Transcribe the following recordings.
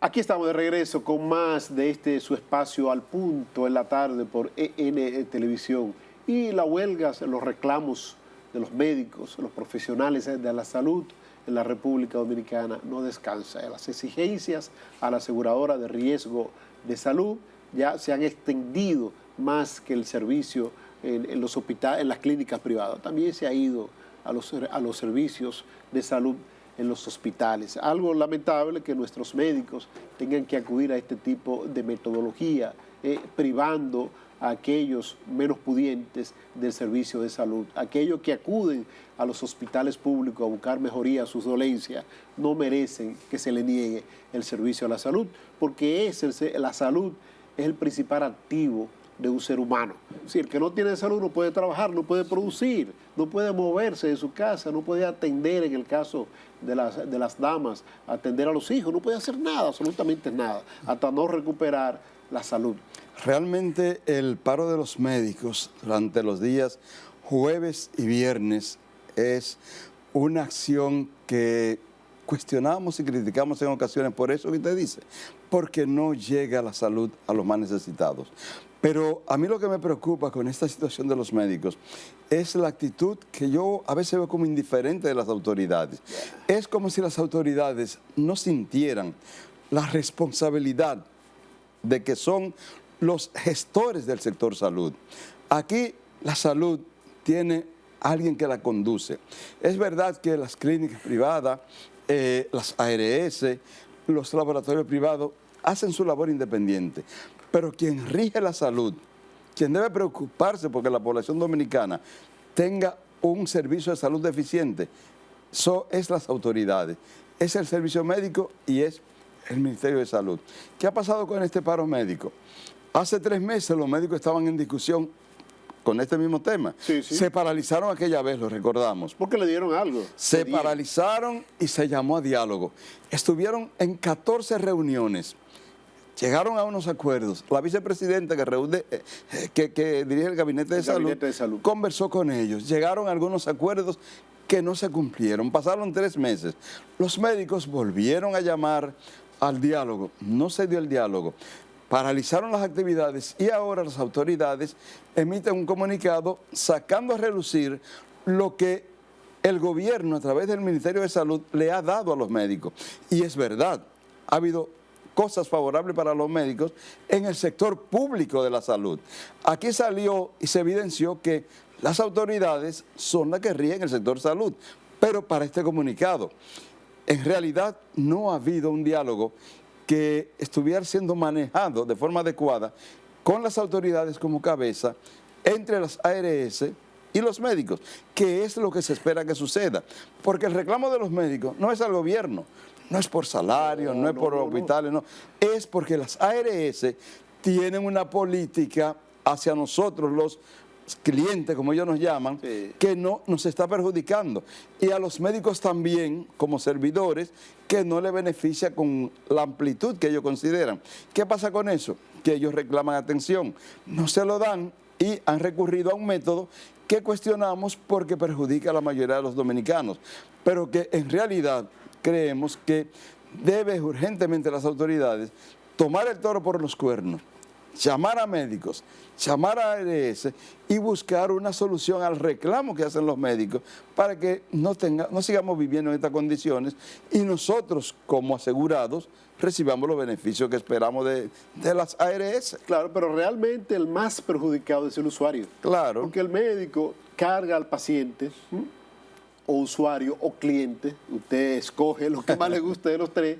Aquí estamos de regreso con más de su espacio Al Punto en la tarde por EN Televisión. Y la huelga, los reclamos de los médicos, los profesionales de la salud en la República Dominicana no descansa. Las exigencias a la aseguradora de riesgo de salud ya se han extendido más que el servicio en los hospitales, en las clínicas privadas. También se ha ido a los servicios de salud en los hospitales. Algo lamentable que nuestros médicos tengan que acudir a este tipo de metodología, privando a aquellos menos pudientes del servicio de salud. Aquellos que acuden a los hospitales públicos a buscar mejoría a sus dolencias no merecen que se le niegue el servicio a la salud, porque la salud es el principal activo de un ser humano. Si el que no tiene salud no puede trabajar, no puede producir, no puede moverse de su casa, no puede atender, en el caso de las damas, atender a los hijos, no puede hacer nada, absolutamente nada, hasta no recuperar la salud. Realmente el paro de los médicos durante los días jueves y viernes es una acción que cuestionamos y criticamos en ocasiones por eso que usted dice, porque no llega la salud a los más necesitados. Pero a mí lo que me preocupa con esta situación de los médicos es la actitud que yo a veces veo como indiferente de las autoridades. Es como si las autoridades no sintieran la responsabilidad de que son los gestores del sector salud. Aquí la salud tiene alguien que la conduce. Es verdad que las clínicas privadas, las ARS, los laboratorios privados hacen su labor independiente, pero quien rige la salud, quien debe preocuparse porque la población dominicana tenga un servicio de salud deficiente, es las autoridades, es el servicio médico y es el Ministerio de Salud. ¿Qué ha pasado con este paro médico? Hace 3 meses los médicos estaban en discusión con este mismo tema. Sí, sí. Se paralizaron aquella vez, lo recordamos. Porque le dieron algo. Se paralizaron y se llamó a diálogo. Estuvieron en 14 reuniones. Llegaron a unos acuerdos. La vicepresidenta que dirige el Gabinete de Salud conversó con ellos. Llegaron a algunos acuerdos que no se cumplieron. Pasaron 3 meses. Los médicos volvieron a llamar al diálogo. No se dio el diálogo. Paralizaron las actividades y ahora las autoridades emiten un comunicado sacando a relucir lo que el gobierno a través del Ministerio de Salud le ha dado a los médicos. Y es verdad, ha habido cosas favorables para los médicos en el sector público de la salud. Aquí salió y se evidenció que las autoridades son las que rigen el sector salud, pero para este comunicado, en realidad no ha habido un diálogo que estuviera siendo manejado de forma adecuada con las autoridades como cabeza entre las ARS y los médicos, que es lo que se espera que suceda. Porque el reclamo de los médicos no es al gobierno, no es por salario, no es por hospitales, no. Es porque las ARS tienen una política hacia nosotros, los clientes, como ellos nos llaman, sí, que no nos está perjudicando. Y a los médicos también, como servidores, que no les beneficia con la amplitud que ellos consideran. ¿Qué pasa con eso? Que ellos reclaman atención, no se lo dan y han recurrido a un método que cuestionamos porque perjudica a la mayoría de los dominicanos, pero que en realidad creemos que debe urgentemente las autoridades tomar el toro por los cuernos, llamar a médicos, llamar a ARS y buscar una solución al reclamo que hacen los médicos para que no sigamos viviendo en estas condiciones y nosotros como asegurados recibamos los beneficios que esperamos de las ARS. Claro, pero realmente el más perjudicado es el usuario. Claro. Porque el médico carga al paciente, o usuario o cliente, usted escoge lo que más le guste de los tres,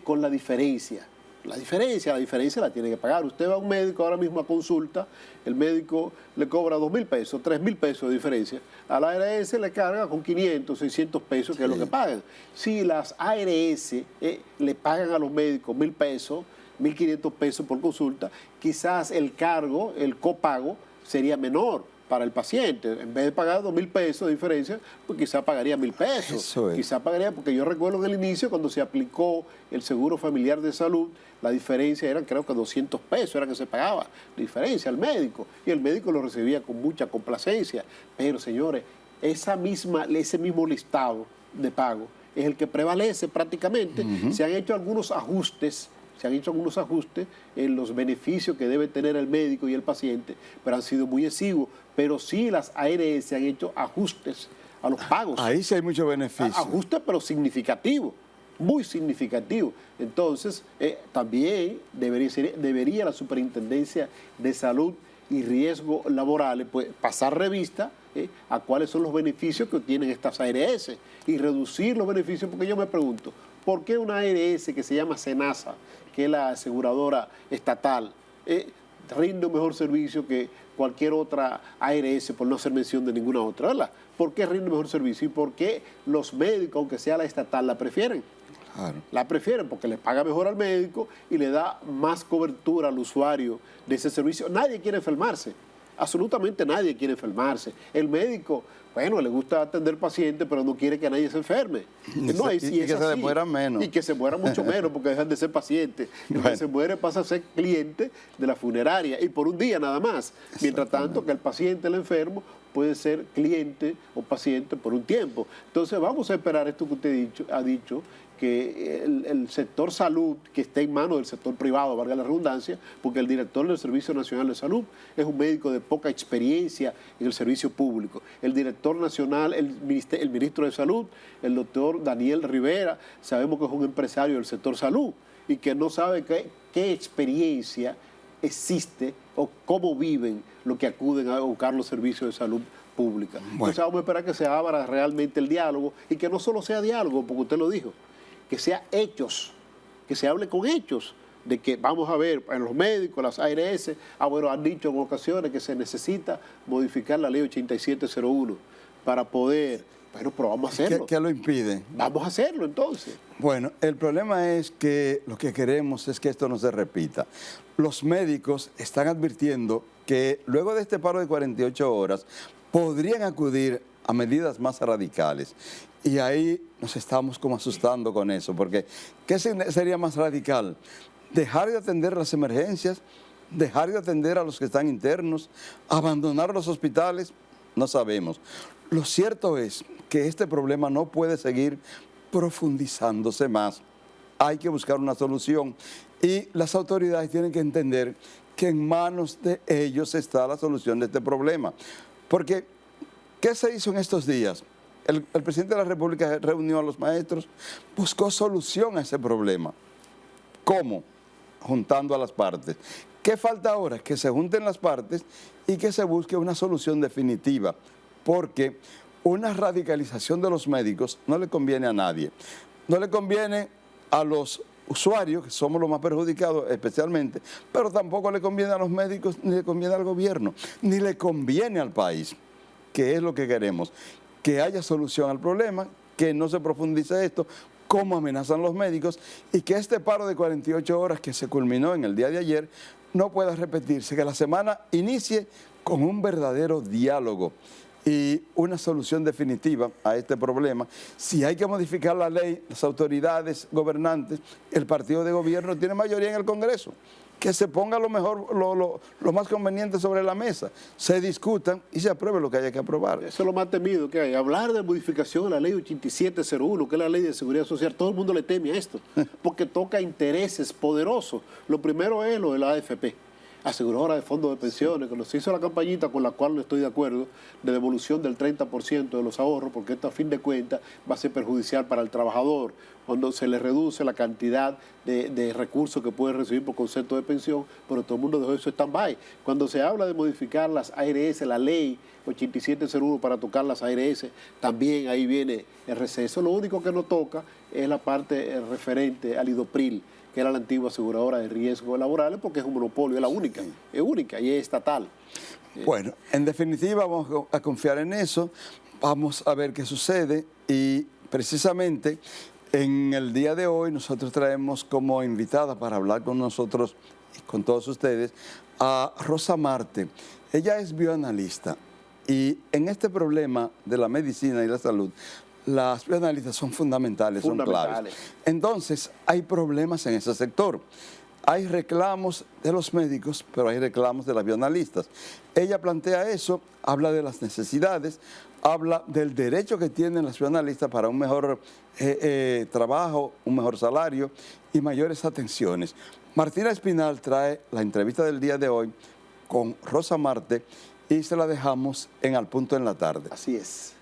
con la diferencia. La diferencia la tiene que pagar. Usted va a un médico ahora mismo a consulta, el médico le cobra 2.000 pesos, 3.000 pesos de diferencia. A la ARS le carga con 500, 600 pesos, que es lo que pagan. Si las ARS le pagan a los médicos 1.000 pesos, 1.500 pesos por consulta, quizás el cargo, el copago, sería menor para el paciente. En vez de pagar 2.000 pesos de diferencia, pues quizá pagaría 1.000 pesos. Eso es. Quizá pagaría, porque yo recuerdo en el inicio, cuando se aplicó el seguro familiar de salud, la diferencia eran, creo que 200 pesos era que se pagaba, la diferencia al médico, y el médico lo recibía con mucha complacencia. Pero, señores, ese mismo listado de pago es el que prevalece prácticamente. Se han hecho algunos ajustes se han hecho algunos ajustes en los beneficios que debe tener el médico y el paciente, pero han sido muy exiguos. Pero sí las ARS han hecho ajustes a los pagos. Ahí sí hay mucho beneficio. Ajustes, pero significativos, muy significativos. Entonces, también debería la Superintendencia de Salud y Riesgos Laborales pues, pasar revista a cuáles son los beneficios que tienen estas ARS y reducir los beneficios, porque yo me pregunto, ¿por qué una ARS que se llama SENASA, que es la aseguradora estatal, rinde un mejor servicio que cualquier otra ARS, por no hacer mención de ninguna otra, ¿verdad? ¿Por qué rinde mejor servicio y por qué los médicos, aunque sea la estatal, la prefieren? Claro. La prefieren porque le paga mejor al médico y le da más cobertura al usuario de ese servicio. Nadie quiere enfermarse, absolutamente nadie quiere enfermarse. El médico, bueno, le gusta atender pacientes, pero no quiere que nadie se enferme. No, y que se mueran menos. Y que se mueran mucho menos porque dejan de ser pacientes. El que se muere pasa a ser cliente de la funeraria y por un día nada más. Mientras tanto que el paciente, el enfermo, puede ser cliente o paciente por un tiempo. Entonces vamos a esperar esto que usted ha dicho, que el sector salud, que esté en manos del sector privado, valga la redundancia, porque el director del Servicio Nacional de Salud es un médico de poca experiencia en el servicio público. El director nacional, el ministro de Salud, el doctor Daniel Rivera, sabemos que es un empresario del sector salud y que no sabe qué experiencia existe o cómo viven los que acuden a buscar los servicios de salud pública. Bueno. Entonces vamos a esperar que se abra realmente el diálogo y que no solo sea diálogo, porque usted lo dijo, que sea hechos, que se hable con hechos, de que vamos a ver en los médicos, las ARS, bueno, han dicho en ocasiones que se necesita modificar la ley 8701 para poder, bueno, pero vamos a hacerlo. ¿Qué lo impide? Vamos a hacerlo entonces. Bueno, el problema es que lo que queremos es que esto no se repita. Los médicos están advirtiendo que luego de este paro de 48 horas podrían acudir a medidas más radicales. Y ahí nos estamos como asustando con eso, porque ¿qué sería más radical? Dejar de atender las emergencias, dejar de atender a los que están internos, abandonar los hospitales, no sabemos. Lo cierto es que este problema no puede seguir profundizándose más. Hay que buscar una solución y las autoridades tienen que entender que en manos de ellos está la solución de este problema. Porque, ¿qué se hizo en estos días? El presidente de la República reunió a los maestros, buscó solución a ese problema. ¿Cómo? Juntando a las partes. ¿Qué falta ahora? Que se junten las partes y que se busque una solución definitiva, porque una radicalización de los médicos no le conviene a nadie. No le conviene a los usuarios, que somos los más perjudicados especialmente, pero tampoco le conviene a los médicos, ni le conviene al gobierno, ni le conviene al país, que es lo que queremos. Que haya solución al problema, que no se profundice esto, cómo amenazan los médicos y que este paro de 48 horas que se culminó en el día de ayer no pueda repetirse, que la semana inicie con un verdadero diálogo y una solución definitiva a este problema. Si hay que modificar la ley, las autoridades gobernantes, el partido de gobierno tiene mayoría en el Congreso. Que se ponga lo mejor, lo más conveniente sobre la mesa, se discutan y se apruebe lo que haya que aprobar. Eso es lo más temido que hay. Hablar de modificación de la ley 8701, que es la ley de seguridad social, todo el mundo le teme a esto, porque toca intereses poderosos. Lo primero es lo de la AFP, aseguradora de fondos de pensiones, que nos hizo la campañita con la cual no estoy de acuerdo, de devolución del 30% de los ahorros, porque esto a fin de cuentas va a ser perjudicial para el trabajador, cuando se le reduce la cantidad de recursos que puede recibir por concepto de pensión, pero todo el mundo dejó eso stand-by. Cuando se habla de modificar las ARS, la ley 8701 para tocar las ARS, también ahí viene el receso. Lo único que no toca es la parte referente al IDOPRIL, que era la antigua aseguradora de riesgos laborales, porque es un monopolio, es la única, es única y es estatal. Bueno, en definitiva vamos a confiar en eso, vamos a ver qué sucede y precisamente en el día de hoy nosotros traemos como invitada para hablar con nosotros y con todos ustedes a Rosa Marte. Ella es bioanalista y en este problema de la medicina y la salud, las bioanalistas son fundamentales, son claves. Entonces, hay problemas en ese sector. Hay reclamos de los médicos, pero hay reclamos de las bioanalistas. Ella plantea eso, habla de las necesidades, habla del derecho que tienen las nacionalistas para un mejor trabajo, un mejor salario y mayores atenciones. Martina Espinal trae la entrevista del día de hoy con Rosa Marte y se la dejamos en Al Punto en la Tarde. Así es.